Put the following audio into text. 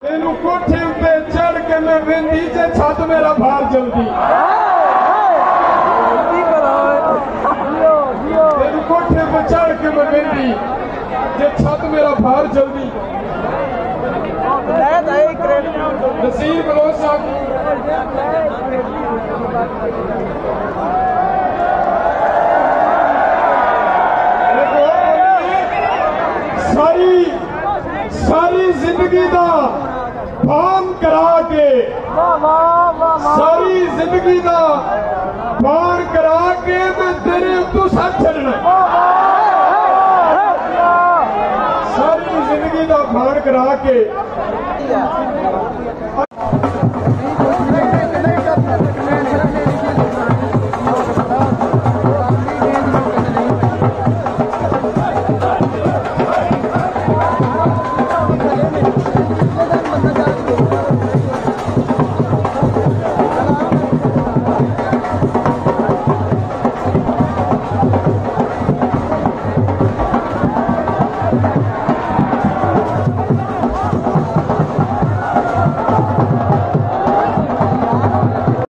तेनू कोठे पे चढ़ के मैं वेंदी जे छत मेरा भार जल्दी। तेनू कोठे पे चढ़ के मैं वेंदी जे छत मेरा भार जल्दी। नसीर बलोच साहब सारी जिंदगी का भान करा के, सारी जिंदगी का भान करा के मैं तेरे उत्तों साथ चलना। सारी जिंदगी का भान करा के